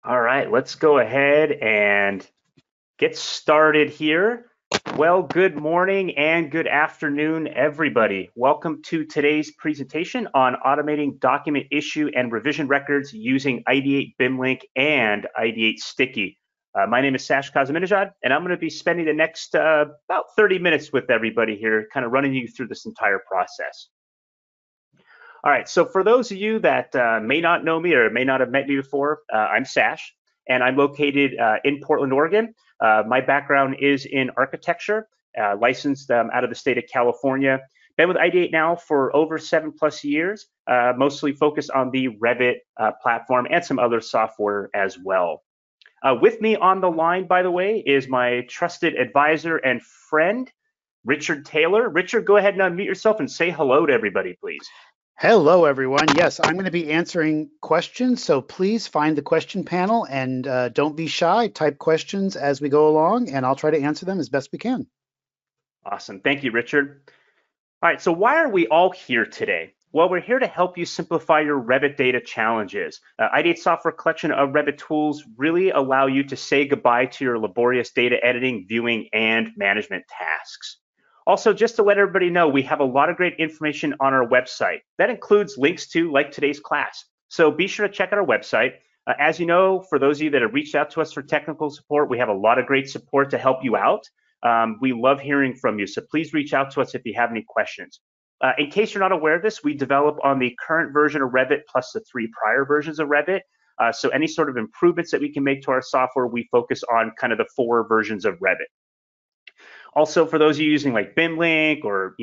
All right, let's go ahead and get started here. Well, good morning and good afternoon, everybody. Welcome to today's presentation on automating document issue and revision records using Ideate BIMLink and Ideate Sticky. My name is Sash Kazminejad, and I'm going to be spending the next about 30 minutes with everybody here, kind of running you through this entire process. All right, so for those of you that may not know me or may not have met me before, I'm Sash, and I'm located in Portland, Oregon. My background is in architecture, licensed out of the state of California. Been with Ideate now for over 7+ years, mostly focused on the Revit platform and some other software as well. With me on the line, by the way, is my trusted advisor and friend, Richard Taylor. Richard, go ahead and unmute yourself and say hello to everybody, please. Hello, everyone. Yes, I'm going to be answering questions, so please find the question panel and don't be shy. Type questions as we go along, and I'll try to answer them as best we can. Awesome. Thank you, Richard. All right, so why are we all here today? Well, we're here to help you simplify your Revit data challenges. Ideate software collection of Revit tools really allow you to say goodbye to your laborious data editing, viewing, and management tasks. Also, just to let everybody know, we have a lot of great information on our website. That includes links to like today's class. So be sure to check out our website. As you know, for those of you that have reached out to us for technical support, we have a lot of great support to help you out. We love hearing from you, so please reach out to us if you have any questions. In case you're not aware of this, we develop on the current version of Revit plus the 3 prior versions of Revit. So any sort of improvements that we can make to our software, we focus on kind of the 4 versions of Revit. Also, for those of you using like BIMLink or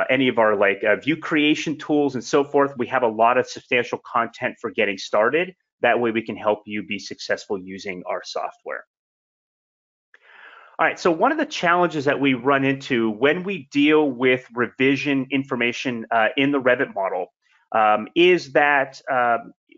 any of our view creation tools and so forth, we have a lot of substantial content for getting started. That way we can help you be successful using our software. All right, so one of the challenges that we run into when we deal with revision information in the Revit model is that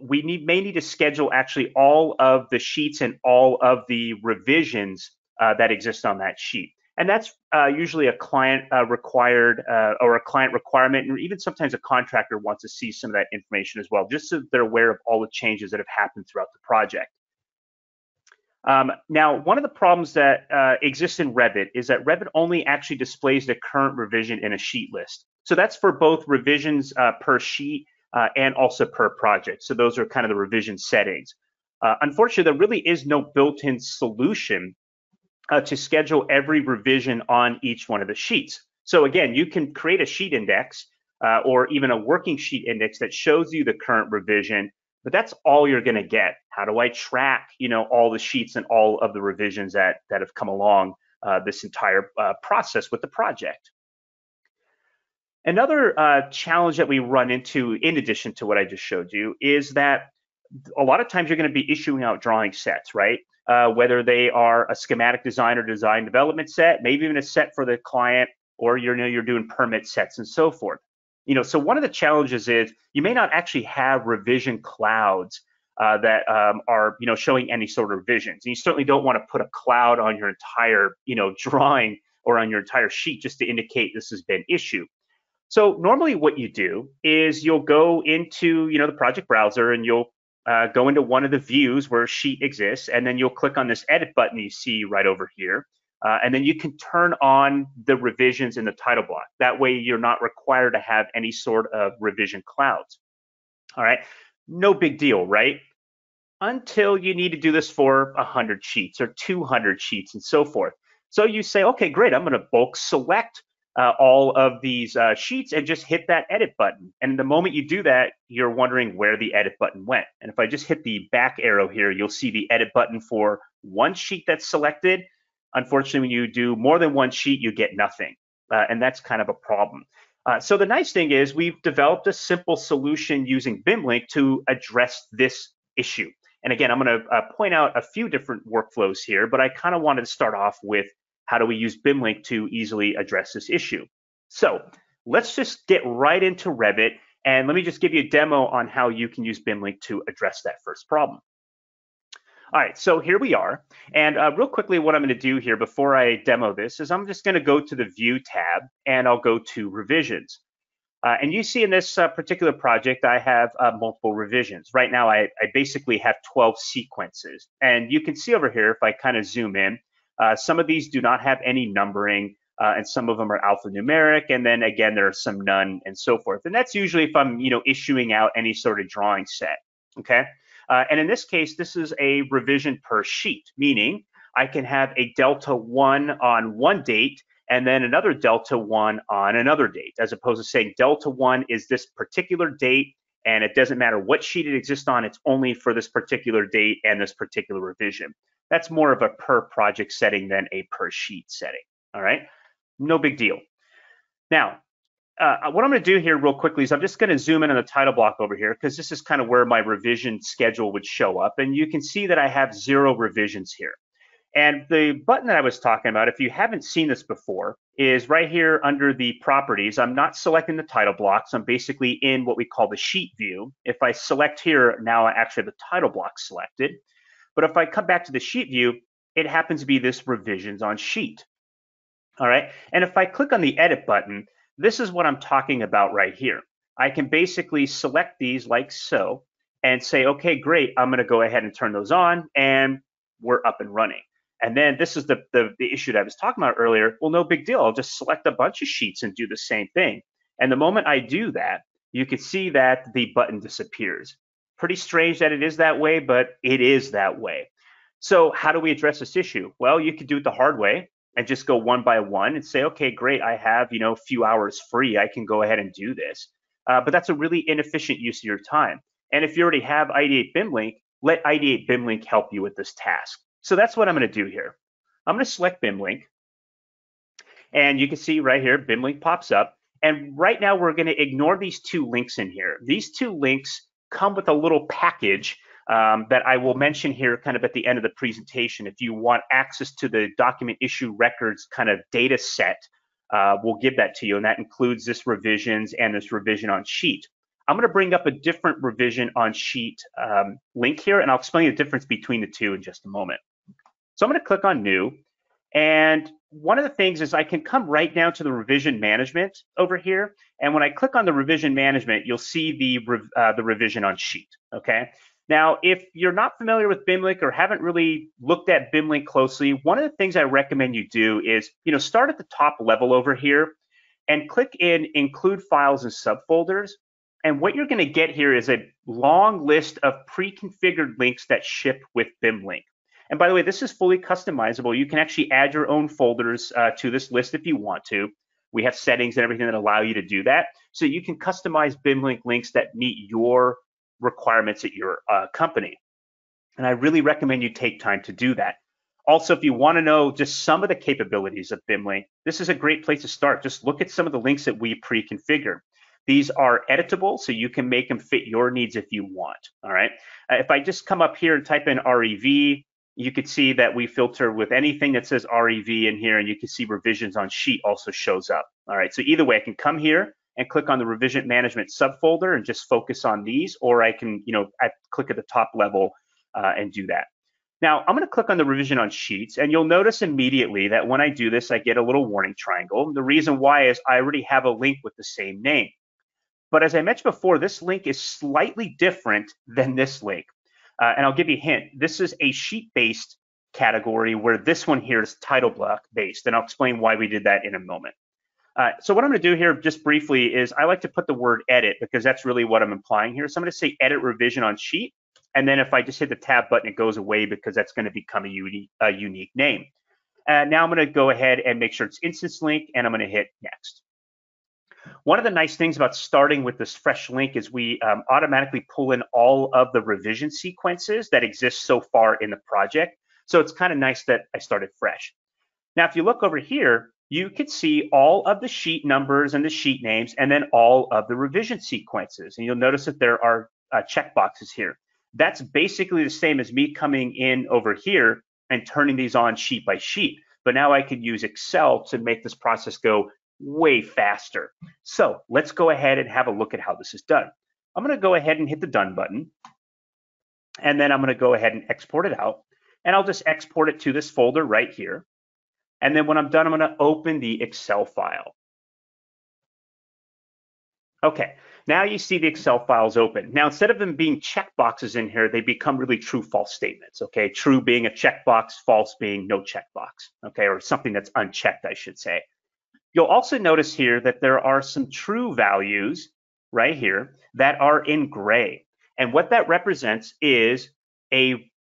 we may need to schedule actually all of the sheets and all of the revisions that exist on that sheet. And that's usually a client required or a client requirement, and even sometimes a contractor wants to see some of that information as well, just so they're aware of all the changes that have happened throughout the project. Now, one of the problems that exists in Revit is that Revit only actually displays the current revision in a sheet list. So that's for both revisions per sheet and also per project. So those are kind of the revision settings. Unfortunately, there really is no built-in solution to schedule every revision on each one of the sheets. So again, you can create a sheet index or even a working sheet index that shows you the current revision, but that's all you're going to get. How do I track, all the sheets and all of the revisions that have come along this entire process with the project? Another challenge that we run into, in addition to what I just showed you, is that a lot of times you're going to be issuing out drawing sets, right? Whether they are a schematic design or design development set, maybe even a set for the client, or you're doing permit sets and so forth. So one of the challenges is you may not actually have revision clouds that are showing any sort of revisions. And you certainly don't want to put a cloud on your entire drawing or on your entire sheet just to indicate this has been issued. So normally what you do is you'll go into the project browser and you'll go into one of the views where a sheet exists, and then you'll click on this edit button you see right over here. And then you can turn on the revisions in the title block. That way you're not required to have any sort of revision clouds. All right, no big deal, right? Until you need to do this for 100 sheets or 200 sheets and so forth. So you say, okay, great, I'm gonna bulk select all of these sheets and just hit that edit button. And the moment you do that, you're wondering where the edit button went. And if I just hit the back arrow here, you'll see the edit button for one sheet that's selected. Unfortunately, when you do more than one sheet, you get nothing. And that's kind of a problem. So the nice thing is we've developed a simple solution using BIMLink to address this issue. And again, I'm going to point out a few different workflows here, but I kind of wanted to start off with how do we use BIMLink to easily address this issue. So let's just get right into Revit, and let me just give you a demo on how you can use BIMLink to address that first problem. All right, so here we are. And real quickly, what I'm going to do here before I demo this is I'm just going to go to the View tab, and I'll go to Revisions. And you see in this particular project, I have multiple revisions. Right now, I basically have 12 sequences. And you can see over here, if I kind of zoom in, some of these do not have any numbering, and some of them are alphanumeric. And then again, there are some none and so forth. And that's usually if I'm, issuing out any sort of drawing set, okay? And in this case, this is a revision per sheet, meaning I can have a delta 1 on one date and then another delta 1 on another date, as opposed to saying delta 1 is this particular date, and it doesn't matter what sheet it exists on, it's only for this particular date and this particular revision. That's more of a per project setting than a per sheet setting, all right? No big deal. Now, what I'm going to do here real quickly is I'm just going to zoom in on the title block over here, because this is kind of where my revision schedule would show up. And you can see that I have 0 revisions here. And the button that I was talking about, if you haven't seen this before, is right here under the properties. I'm not selecting the title blocks. I'm basically in what we call the sheet view. If I select here, now I actually have the title block selected. But if I come back to the sheet view, it happens to be this revisions on sheet. All right. And if I click on the edit button, this is what I'm talking about right here. I can basically select these like so and say, okay, great. I'm going to go ahead and turn those on, and we're up and running. And then this is the issue that I was talking about earlier. Well, no big deal. I'll just select a bunch of sheets and do the same thing. And the moment I do that, you can see that the button disappears. Pretty strange that it is that way, but it is that way. So how do we address this issue? Well, you could do it the hard way and just go one by one and say, okay, great, I have a few hours free. I can go ahead and do this. But that's a really inefficient use of your time. And if you already have Ideate BIMLink, let Ideate BIMLink help you with this task. So that's what I'm going to do here. I'm going to select BIMLink, and you can see right here, BIMLink pops up. And right now we're going to ignore these 2 links in here. These 2 links come with a little package that I will mention here kind of at the end of the presentation. If you want access to the document issue records kind of data set, we'll give that to you. And that includes this revisions and this revision on sheet. I'm going to bring up a different revision on sheet link here, and I'll explain the difference between the 2 in just a moment. So I'm going to click on new. And one of the things is I can come right down to the revision management over here. And when I click on the revision management, you'll see the revision on sheet, okay? Now, if you're not familiar with BIMLink or haven't really looked at BIMLink closely, one of the things I recommend you do is, start at the top level over here and click in include files and subfolders. And what you're going to get here is a long list of pre-configured links that ship with BIMLink. And by the way, this is fully customizable. You can actually add your own folders to this list if you want to. We have settings and everything that allow you to do that. So you can customize BIMLink links that meet your requirements at your company. And I really recommend you take time to do that. Also, if you want to know just some of the capabilities of BIMLink, this is a great place to start. Just look at some of the links that we pre-configure. These are editable, so you can make them fit your needs if you want, all right? If I just come up here and type in REV, you could see that we filter with anything that says REV in here, and you can see revisions on sheet also shows up. All right, so either way, I can come here and click on the revision management subfolder and just focus on these, or I can, I click at the top level and do that. Now, I'm going to click on the revision on sheets, and you'll notice immediately that when I do this, I get a little warning triangle. The reason why is I already have a link with the same name. But as I mentioned before, this link is slightly different than this link. And I'll give you a hint. This is a sheet-based category where this one here is title block based. And I'll explain why we did that in a moment. So what I'm going to do here just briefly is I like to put the word edit because that's really what I'm implying here. So I'm going to say edit revision on sheet. And then if I just hit the tab button, it goes away because that's going to become a unique name. Now I'm going to go ahead and make sure it's instance link, and I'm going to hit next. One of the nice things about starting with this fresh link is we automatically pull in all of the revision sequences that exist so far in the project. So it's kind of nice that I started fresh. Now, if you look over here, you can see all of the sheet numbers and the sheet names, and then all of the revision sequences. And you'll notice that there are checkboxes here. That's basically the same as me coming in over here and turning these on sheet by sheet. But now I can use Excel to make this process go way faster. So let's go ahead and have a look at how this is done. I'm going to go ahead and hit the done button, and then I'm going to go ahead and export it out, and I'll just export it to this folder right here. And then when I'm done, I'm going to open the Excel file. Okay, now you see the Excel files open. Now, instead of them being checkboxes in here, they become really true-false statements, okay? True being a checkbox, false being no checkbox, okay? Or something that's unchecked, I should say. You'll also notice here that there are some true values right here that are in gray. And what that represents is a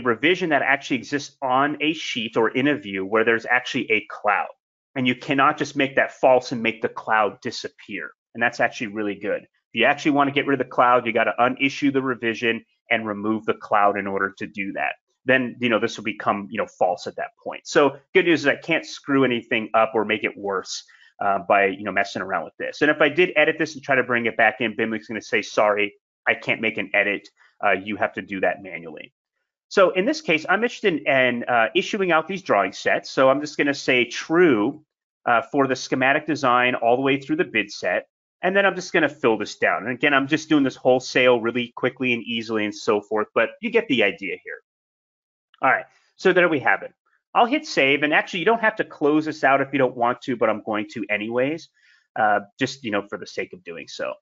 revision that actually exists on a sheet or in a view where there's actually a cloud. And you cannot just make that false and make the cloud disappear. And that's actually really good. If you actually want to get rid of the cloud, you got to unissue the revision and remove the cloud in order to do that. Then, this will become, false at that point. So good news is I can't screw anything up or make it worse by, messing around with this. And if I did edit this and try to bring it back in, BIMLink's going to say, sorry, I can't make an edit. You have to do that manually. So in this case, I'm interested in issuing out these drawing sets. So I'm just going to say true for the schematic design all the way through the bid set. And then I'm just going to fill this down. And again, I'm just doing this wholesale really quickly and easily and so forth, but you get the idea here. All right, so there we have it. I'll hit save, and actually you don't have to close this out if you don't want to, but I'm going to anyways, just for the sake of doing so. All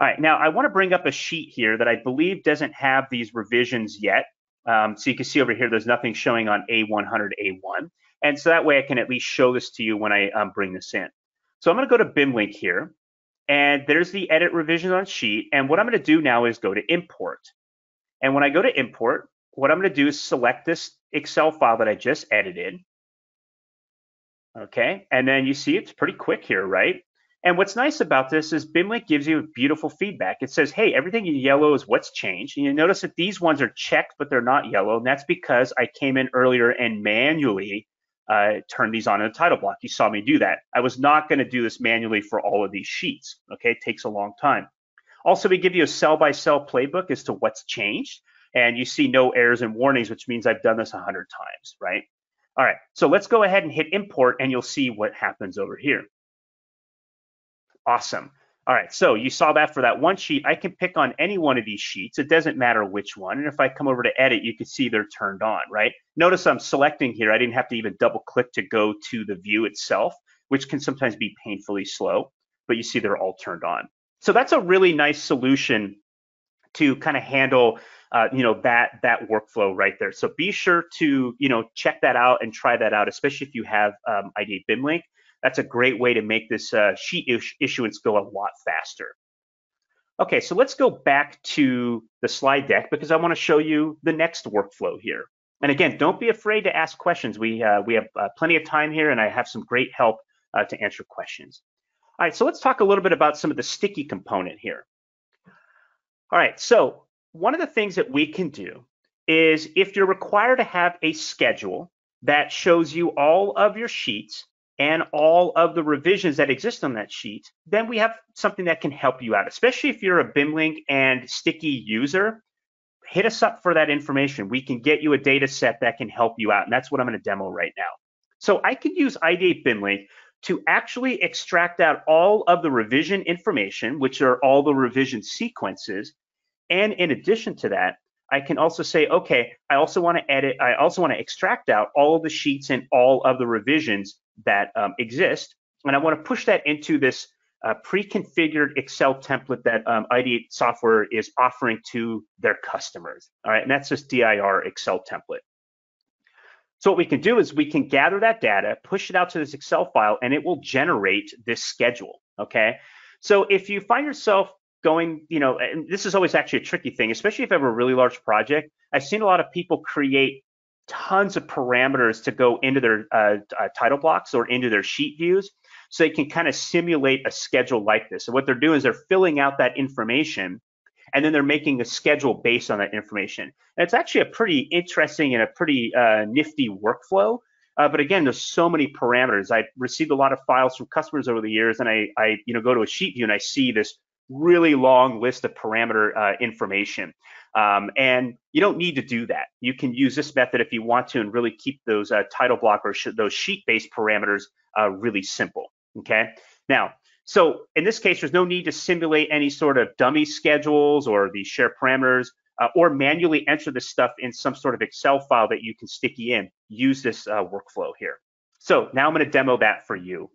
right, now I want to bring up a sheet here that I believe doesn't have these revisions yet. So you can see over here, there's nothing showing on A100, A1. And so that way I can at least show this to you when I bring this in. So I'm going to go to BIMLink here, and there's the edit revision on sheet. And what I'm going to do now is go to import. And when I go to import, what I'm going to do is select this Excel file that I just edited. Okay, and then you see it's pretty quick here, right? And what's nice about this is BIMLink gives you beautiful feedback. It says, hey, everything in yellow is what's changed. And you notice that these ones are checked, but they're not yellow. And that's because I came in earlier and manually turned these on in the title block. You saw me do that. I was not going to do this manually for all of these sheets. Okay, it takes a long time. Also, we give you a cell-by-cell playbook as to what's changed. And you see no errors and warnings, which means I've done this 100 times, right? All right, so let's go ahead and hit import, and you'll see what happens over here. Awesome. All right, so you saw that for that one sheet. I can pick on any one of these sheets. It doesn't matter which one. And if I come over to edit, you can see they're turned on, right? Notice I'm selecting here. I didn't have to even double click to go to the view itself, which can sometimes be painfully slow, but you see they're all turned on. So that's a really nice solution to kind of handle that workflow right there. So be sure to check that out and try that out, especially if you have Ideate BIMLink. That's a great way to make this sheet issuance go a lot faster. Okay, so let's go back to the slide deck because I want to show you the next workflow here. And again, don't be afraid to ask questions. We have plenty of time here, and I have some great help to answer questions. All right, so let's talk a little bit about some of the sticky component here. All right, so one of the things that we can do is if you're required to have a schedule that shows you all of your sheets and all of the revisions that exist on that sheet, then we have something that can help you out, especially if you're a BIMLink and Sticky user. Hit us up for that information. We can get you a data set that can help you out, and that's what I'm going to demo right now. So I can use Ideate BIMLink to actually extract out all of the revision information, which are all the revision sequences. And in addition to that, I can also say, okay, I also want to extract out all of the sheets and all of the revisions that exist. And I want to push that into this pre-configured Excel template that Ideate software is offering to their customers. All right, and that's this DIR Excel template. So what we can do is we can gather that data, push it out to this Excel file, and it will generate this schedule, okay? So if you find yourself going, and this is always actually a tricky thing, especially if you have a really large project. I've seen a lot of people create tons of parameters to go into their title blocks or into their sheet views, so they can kind of simulate a schedule like this. So what they're doing is they're filling out that information, and then they're making a schedule based on that information. And it's actually a pretty interesting and a pretty nifty workflow. But again, there's so many parameters. I've received a lot of files from customers over the years, and I go to a sheet view and I see this really long list of parameter information. And you don't need to do that. You can use this method if you want to and really keep those title block or those sheet-based parameters really simple, okay? Now, so in this case, there's no need to simulate any sort of dummy schedules or the share parameters or manually enter this stuff in some sort of Excel file that you can sticky in. Use this workflow here. So now I'm going to demo that for you.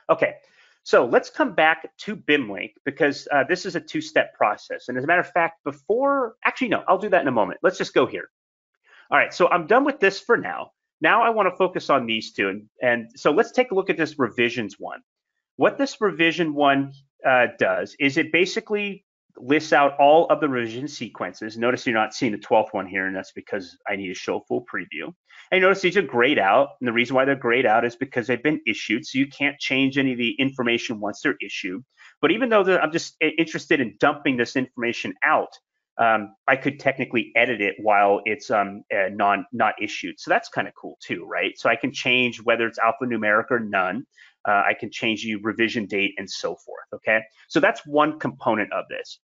Okay, So let's come back to BIMLink because this is a two-step process. And as a matter of fact, actually, no, I'll do that in a moment. Let's just go here. All right, so I'm done with this for now. Now I want to focus on these two. And so let's take a look at this revisions one. What this revision one does is it basically lists out all of the revision sequences. Notice you're not seeing the 12th one here, and that's because I need to show full preview. And notice these are grayed out, and the reason why they're grayed out is because they've been issued, so you can't change any of the information once they're issued. But even though I'm just interested in dumping this information out, I could technically edit it while it's not issued. So that's kind of cool too, right? So I can change whether it's alphanumeric or none. I can change the revision date and so forth, okay? So that's one component of this.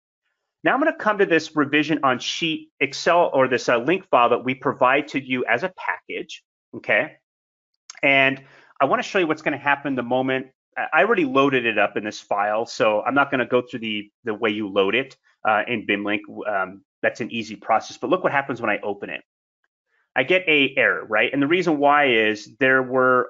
Now I'm going to come to this revision on sheet Excel, or this link file that we provide to you as a package, okay? And I want to show you what's going to happen the moment. I already loaded it up in this file, so I'm not going to go through the way you load it in BIMLink. That's an easy process, but look what happens when I open it. I get a error, right? And the reason why is there were,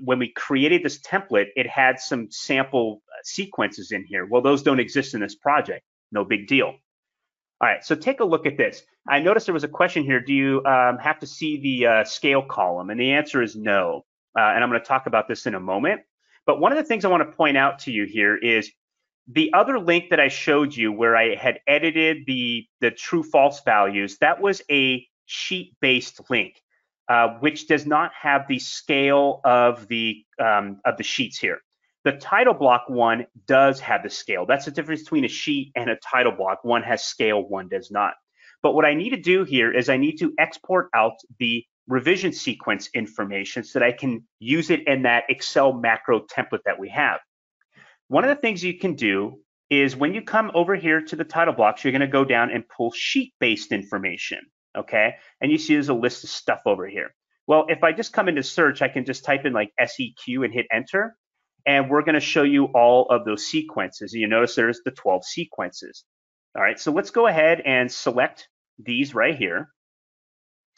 when we created this template, it had some sample sequences in here. Well, those don't exist in this project. No big deal. All right, so take a look at this. I noticed there was a question here. Do you have to see the scale column? And the answer is no. And I'm going to talk about this in a moment. But one of the things I want to point out to you here is the other link that I showed you where I had edited the true false values, that was a sheet-based link, which does not have the scale of the sheets here. The title block one does have the scale. That's the difference between a sheet and a title block. One has scale, one does not. But what I need to do here is I need to export out the revision sequence information so that I can use it in that Excel macro template that we have. One of the things you can do is when you come over here to the title blocks, you're going to go down and pull sheet-based information, okay? And you see there's a list of stuff over here. Well, if I just come into search, I can just type in like SEQ and hit enter, and we're going to show you all of those sequences. You notice there's the 12 sequences. All right, so let's go ahead and select these right here.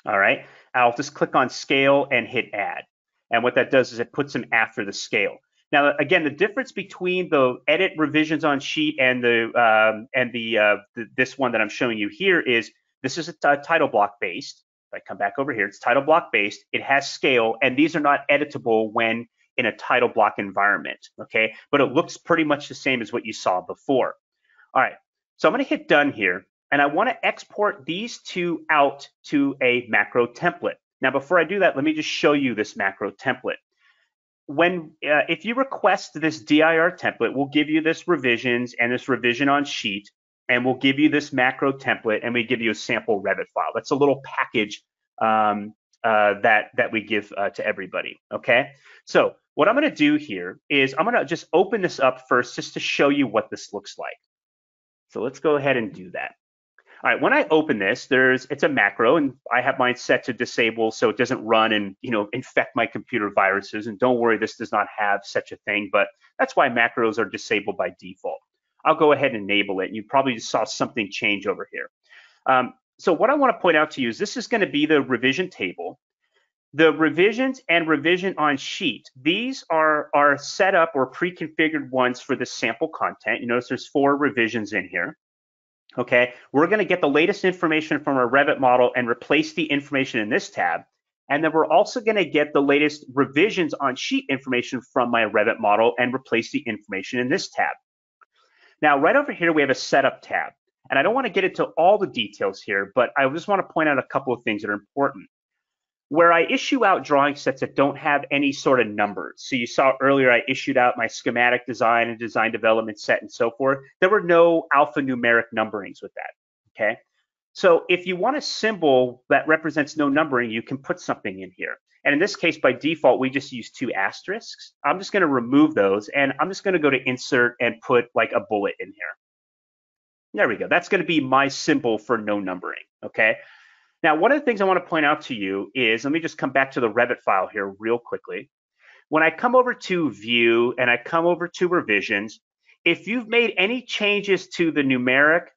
All right, I'll just click on scale and hit add. And what that does is it puts them after the scale. Now, again, the difference between the edit revisions on sheet and this one that I'm showing you here is this is a title block based. If I come back over here, it's title block based. It has scale, and these are not editable when in a title block environment, okay? But it looks pretty much the same as what you saw before. All right, so I'm going to hit done here, and I want to export these two out to a macro template. Now, before I do that, let me just show you this macro template. If you request this DIR template, we'll give you this revisions and this revision on sheet, and we'll give you this macro template, and we give you a sample Revit file. That's a little package that we give to everybody, okay? So what I'm going to do here is I'm going to just open this up first just to show you what this looks like. So let's go ahead and do that. All right, when I open this, it's a macro, and I have mine set to disable so it doesn't run and infect my computer viruses. And don't worry, this does not have such a thing, but that's why macros are disabled by default. I'll go ahead and enable it. You probably just saw something change over here. So what I want to point out to you is this is going to be the revision table. The revisions and revision on sheet, these are set up or pre-configured ones for the sample content. You notice there's 4 revisions in here. Okay, we're going to get the latest information from our Revit model and replace the information in this tab. And then we're also going to get the latest revisions on sheet information from my Revit model and replace the information in this tab. Now, right over here, we have a setup tab. And I don't want to get into all the details here, but I just want to point out a couple of things that are important. Where I issue out drawing sets that don't have any sort of numbers. So you saw earlier I issued out my schematic design and design development set and so forth. There were no alphanumeric numberings with that, okay? So if you want a symbol that represents no numbering, you can put something in here. And in this case, by default, we just use 2 asterisks. I'm just gonna remove those, and I'm just gonna go to insert and put like a bullet in here. There we go, that's gonna be my symbol for no numbering, okay? Now, one of the things I want to point out to you is, let me just come back to the Revit file here real quickly. When I come over to View and I come over to Revisions, if you've made any changes to the numeric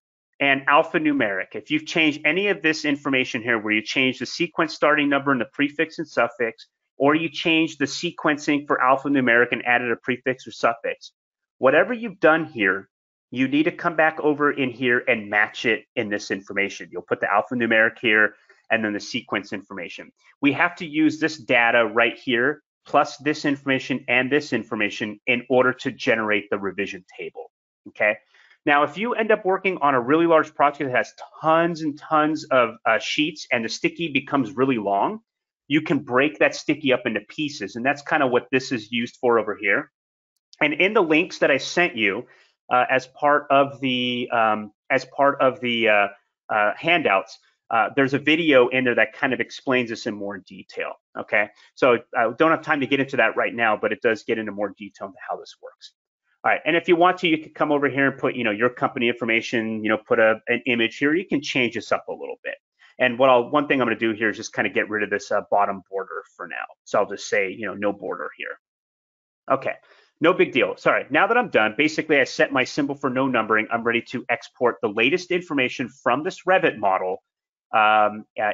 and alphanumeric, if you've changed any of this information here where you change the sequence starting number and the prefix and suffix, or you change the sequencing for alphanumeric and added a prefix or suffix, Whatever you've done here, you need to come back over in here and match it in this information. You'll put the alphanumeric here and then the sequence information. We have to use this data right here, plus this information and this information in order to generate the revision table, okay? Now, if you end up working on a really large project that has tons and tons of sheets and the sticky becomes really long, you can break that sticky up into pieces, and that's kind of what this is used for over here. And in the links that I sent you as part of the handouts, there's a video in there that kind of explains this in more detail. Okay, so I don't have time to get into that right now, but it does get into more detail into how this works. All right, and if you want to, you can come over here and put, your company information, put an image here. You can change this up a little bit. And one thing I'm going to do here is just kind of get rid of this bottom border for now. So I'll just say, no border here. Okay, no big deal. Sorry, now that I'm done, basically I set my symbol for no numbering. I'm ready to export the latest information from this Revit model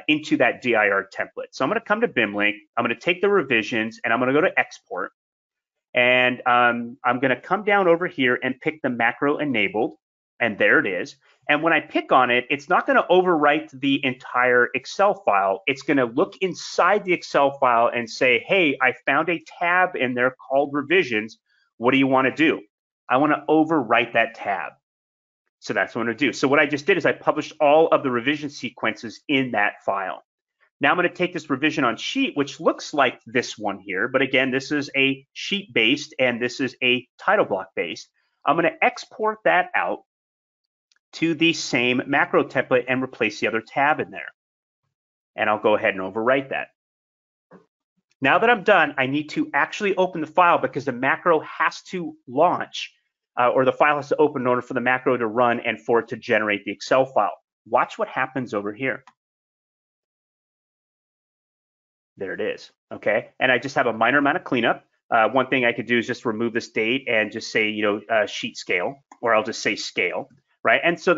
into that DIR template. So I'm going to come to BIMLink. I'm going to take the revisions and I'm going to go to export. And I'm going to come down over here and pick the macro enabled. And there it is. And when I pick on it, it's not going to overwrite the entire Excel file. It's going to look inside the Excel file and say, hey, I found a tab in there called revisions. What do you want to do? I want to overwrite that tab. So that's what I'm going to do. So what I just did is I published all of the revision sequences in that file. Now I'm going to take this revision on sheet, which looks like this one here, but again, this is a sheet based and this is a title block based. I'm going to export that out to the same macro template and replace the other tab in there. And I'll go ahead and overwrite that. Now that I'm done, I need to actually open the file because the macro has to launch or the file has to open in order for the macro to run and for it to generate the Excel file. Watch what happens over here. There it is, okay? And I just have a minor amount of cleanup. One thing I could do is just remove this date and just say, sheet scale, or I'll just say scale, right? And so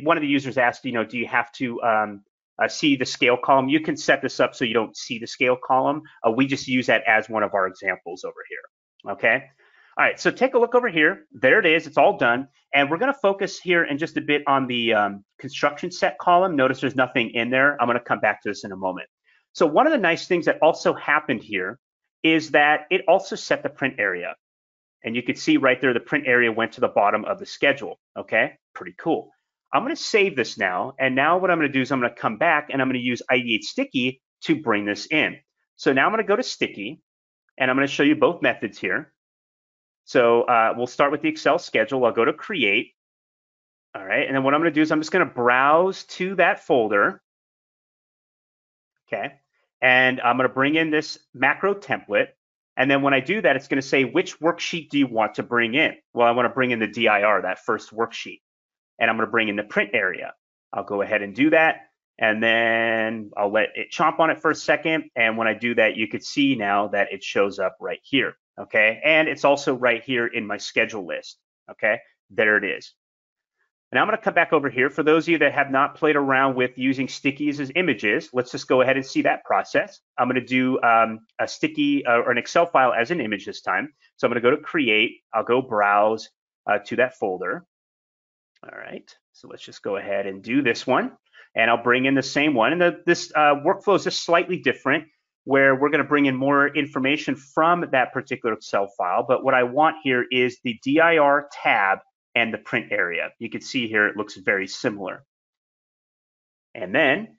one of the users asked, do you have to see the scale column? You can set this up so you don't see the scale column. We just use that as one of our examples over here, okay? All right, so take a look over here. There it is, it's all done. And we're gonna focus here in just a bit on the construction set column. Notice there's nothing in there. I'm gonna come back to this in a moment. So one of the nice things that also happened here is that it also set the print area. And you can see right there, the print area went to the bottom of the schedule, okay? Pretty cool. I'm gonna save this now. And now what I'm gonna do is I'm gonna come back and I'm gonna use Ideate Sticky to bring this in. So now I'm gonna go to Sticky and I'm gonna show you both methods here. So we'll start with the Excel schedule. I'll go to Create. All right, and then what I'm gonna do is I'm just gonna browse to that folder. Okay, and I'm going to bring in this macro template. And then when I do that, it's going to say, which worksheet do you want to bring in? Well, I want to bring in the DIR, that first worksheet. And I'm going to bring in the print area. I'll go ahead and do that. And then I'll let it chomp on it for a second. And when I do that, you could see now that it shows up right here. Okay, and it's also right here in my schedule list. Okay, there it is. Now I'm going to come back over here. For those of you that have not played around with using stickies as images, let's just go ahead and see that process. I'm going to do a sticky or an Excel file as an image this time. So I'm going to go to Create. I'll go Browse to that folder. All right, so let's just go ahead and do this one. And I'll bring in the same one. And this workflow is just slightly different, where we're going to bring in more information from that particular Excel file. But what I want here is the DIR tab and the print area. You can see here it looks very similar. And then,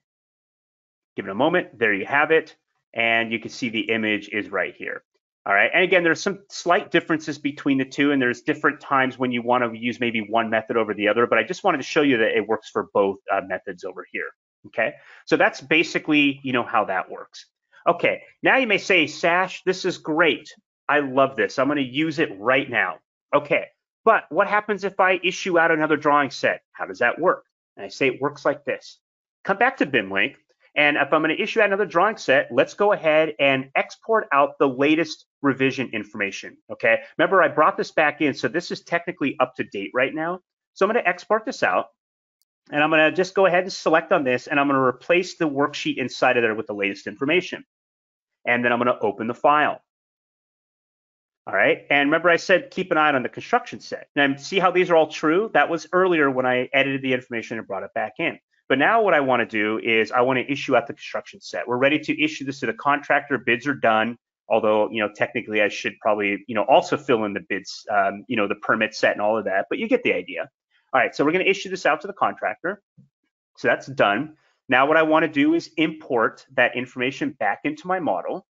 give it a moment, there you have it. And you can see the image is right here. All right, and again, there's some slight differences between the two, and there's different times when you want to use maybe one method over the other, but I just wanted to show you that it works for both methods over here, okay? So that's basically, how that works. Okay, now you may say, Sash, this is great. I love this. I'm gonna use it right now. Okay. But what happens if I issue out another drawing set? How does that work? And I say it works like this. Come back to BIMLink, and if I'm going to issue out another drawing set, let's go ahead and export out the latest revision information, okay? Remember, I brought this back in, so this is technically up to date right now. So I'm going to export this out, and I'm going to just go ahead and select on this, and I'm going to replace the worksheet inside of there with the latest information. And then I'm going to open the file. All right, and remember I said keep an eye on the construction set. And see how these are all true? That was earlier when I edited the information and brought it back in. But now what I want to do is I want to issue out the construction set. We're ready to issue this to the contractor. Bids are done. Although, technically I should probably, also fill in the bids, the permit set and all of that, but you get the idea. All right, so we're going to issue this out to the contractor. So that's done. Now what I want to do is import that information back into my model.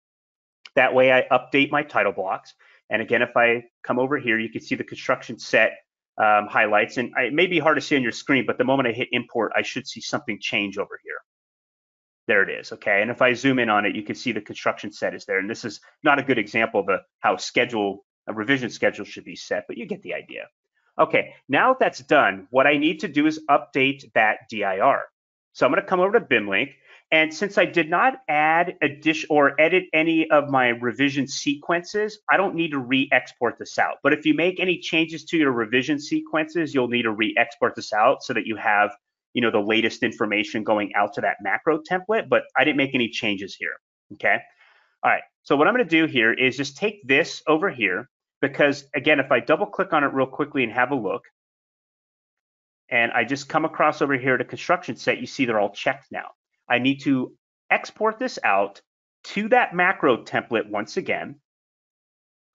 That way I update my title blocks. And again, if I come over here, you can see the construction set highlights. And it may be hard to see on your screen, but the moment I hit import, I should see something change over here. There it is, okay? And if I zoom in on it, you can see the construction set is there. And this is not a good example of how a revision schedule should be set, but you get the idea. Okay, now that's done, what I need to do is update that DIR. So I'm gonna come over to BIMLink, and since I did not add or edit any of my revision sequences, I don't need to re-export this out. But if you make any changes to your revision sequences, you'll need to re-export this out so that you have the latest information going out to that macro template, but I didn't make any changes here, okay? All right, so what I'm gonna do here is just take this over here, because again, if I double click on it real quickly and have a look, and I just come across over here to construction set, you see they're all checked now. I need to export this out to that macro template once again.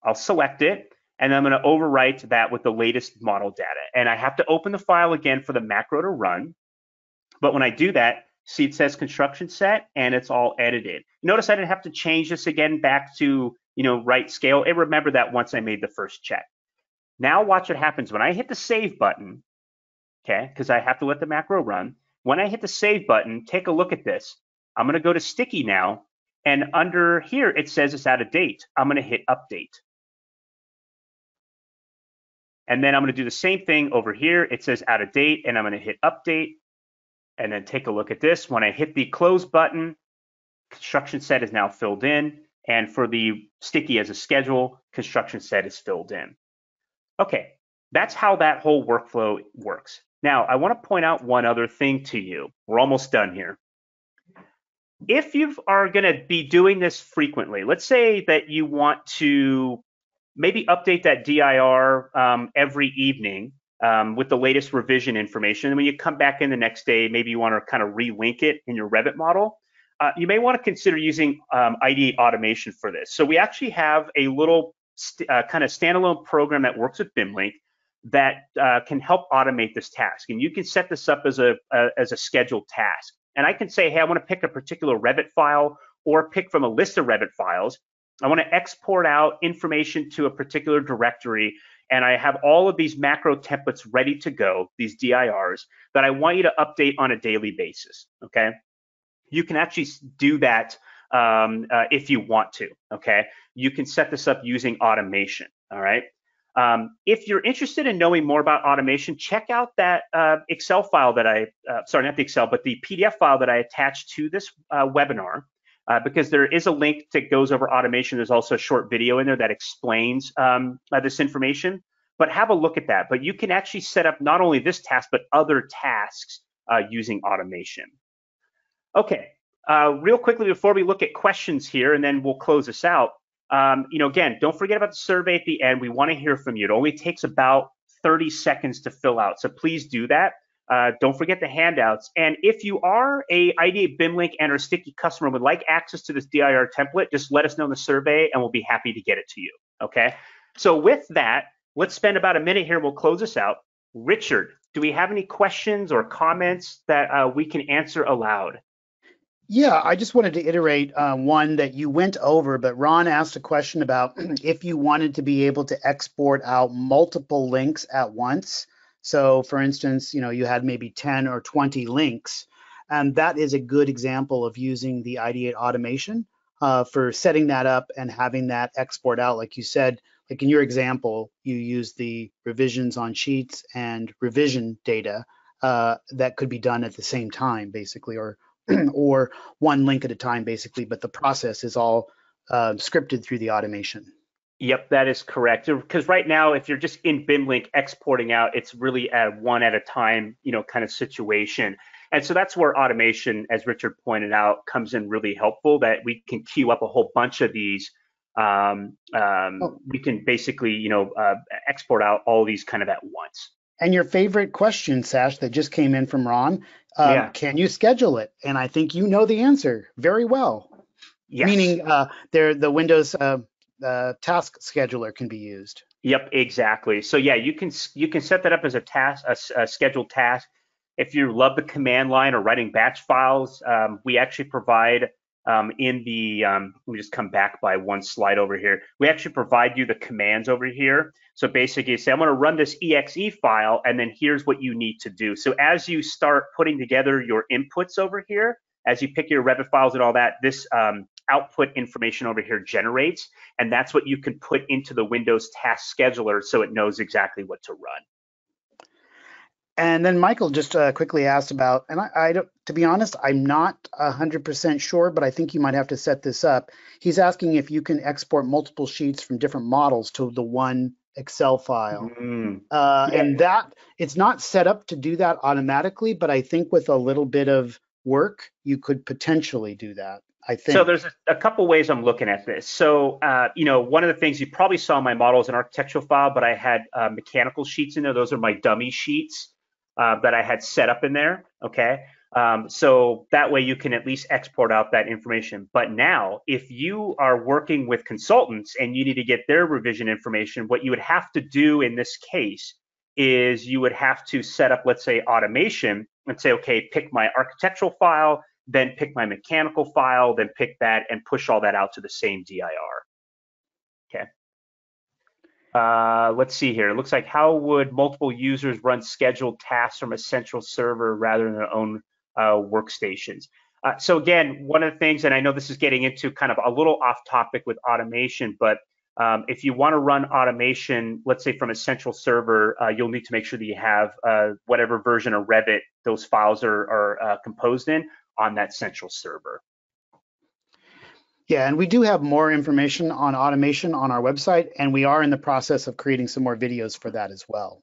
I'll select it, and I'm gonna overwrite that with the latest model data. And I have to open the file again for the macro to run. But when I do that, see it says construction set and it's all edited. Notice I didn't have to change this again back to right scale. It remembered that once I made the first check. Now watch what happens when I hit the save button, okay, because I have to let the macro run. When I hit the save button, take a look at this. I'm gonna go to sticky now, and under here it says it's out of date. I'm gonna hit update. And then I'm gonna do the same thing over here. It says out of date, and I'm gonna hit update. And then take a look at this. When I hit the close button, construction set is now filled in. And for the sticky as a schedule, construction set is filled in. Okay, that's how that whole workflow works. Now, I want to point out one other thing to you. We're almost done here. If you are going to be doing this frequently, let's say that you want to maybe update that DIR every evening, with the latest revision information. And when you come back in the next day, maybe you want to kind of relink it in your Revit model. You may want to consider using Ideate Automation for this. So we actually have a little kind of standalone program that works with BIMLink that can help automate this task. And you can set this up as a scheduled task. And I can say, hey, I want to pick a particular Revit file or pick from a list of Revit files. I want to export out information to a particular directory, and I have all of these macro templates ready to go, these DIRs, that I want you to update on a daily basis, okay? You can actually do that if you want to, okay? You can set this up using automation, all right? If you're interested in knowing more about automation, check out that Excel file that sorry, not the Excel, but the PDF file that I attached to this webinar. Because there is a link that goes over automation. There's also a short video in there that explains this information, but have a look at that. But you can actually set up not only this task, but other tasks using automation. Okay, real quickly before we look at questions here, and then we'll close this out. Again, don't forget about the survey at the end. We want to hear from you. It only takes about 30 seconds to fill out, so please do that. Don't forget the handouts. And if you are a Ideate BIMLink and or Sticky customer and would like access to this DIR template, just let us know in the survey and we'll be happy to get it to you, okay? So with that, let's spend about a minute here. We'll close this out. Richard, do we have any questions or comments that we can answer aloud? Yeah, I just wanted to iterate one that you went over, but Ron asked a question about if you wanted to be able to export out multiple links at once. So for instance, you had maybe 10 or 20 links, and that is a good example of using the Ideate Automation for setting that up and having that export out. Like you said, like in your example, you use the revisions on sheets and revision data that could be done at the same time, basically, or one link at a time, basically, but the process is all scripted through the automation. Yep, that is correct. Because right now, if you're just in BIMLink exporting out, it's really a one at a time, kind of situation. And so that's where automation, as Richard pointed out, comes in really helpful, that we can queue up a whole bunch of these Oh, we can basically, export out all these kind of at once. and your favorite question, Sash, that just came in from Ron, Yeah. can you schedule it? And I think you know the answer very well. Yes. Meaning, the Windows task scheduler can be used. Yep, exactly. So yeah, you can set that up as a task, a scheduled task. If you love the command line or writing batch files, we actually provide in the let me just come back by one slide over here. We actually provide you the commands over here. So basically, you say I'm going to run this exe file, and then here's what you need to do. So as you start putting together your inputs over here, as you pick your Revit files and all that, this output information over here generates, and that's what you can put into the Windows Task Scheduler so it knows exactly what to run. And then Michael just quickly asked about, and I don't, to be honest, I'm not 100% sure, but I think you might have to set this up. He's asking if you can export multiple sheets from different models to the one Excel file. Yeah. And that it's not set up to do that automatically, but I think with a little bit of work, you could potentially do that, I So think. there's a couple ways I'm looking at this. So, one of the things you probably saw in my model is an architectural file, but I had mechanical sheets in there. Those are my dummy sheets that I had set up in there. Okay. So that way you can at least export out that information. But now, if you are working with consultants and you need to get their revision information, what you would have to do in this case is you would have to set up, let's say, automation and say, okay, pick my architectural file, then pick my mechanical file, then pick that and push all that out to the same DIR. Okay. Let's see here. It looks like how would multiple users run scheduled tasks from a central server rather than their own workstations? So again, one of the things, and I know this is getting into kind of a little off topic with automation, but if you want to run automation, let's say from a central server, you'll need to make sure that you have whatever version of Revit those files are composed in on that central server. Yeah, and we do have more information on automation on our website, and we are in the process of creating some more videos for that as well.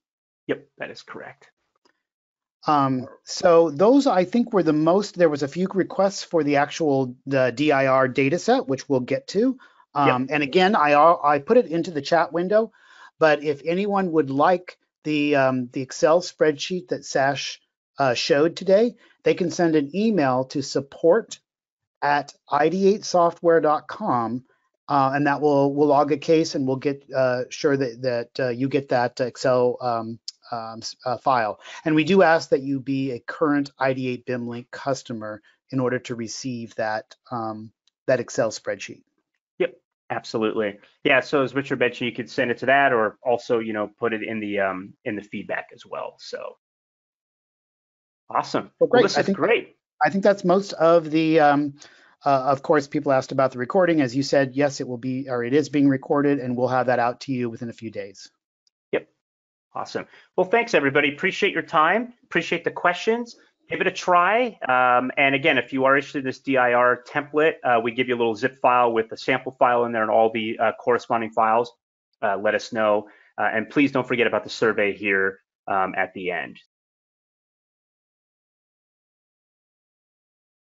Yep, that is correct. So those I think were the most. There was a few requests for the DIR data set, which we'll get to. Yep. And again, I put it into the chat window, but if anyone would like the Excel spreadsheet that Sash showed today, they can send an email to support@ideatesoftware.com, and that we'll log a case and we'll get sure that you get that Excel file. And we do ask that you be a current Ideate BIMLink customer in order to receive that that Excel spreadsheet. Yep. Absolutely. Yeah. So as Richard mentioned, you could send it to that, or also, put it in the feedback as well. So awesome. Well, Well, great. this is great. I think that's most of the. Of course, people asked about the recording. As you said, yes, it will be, or it is being recorded, and we'll have that out to you within a few days. Yep. Awesome. Well, thanks everybody. Appreciate your time. Appreciate the questions. Give it a try. And again, if you are interested in this DIR template, we give you a little zip file with a sample file in there and all the corresponding files. Let us know. And please don't forget about the survey here at the end.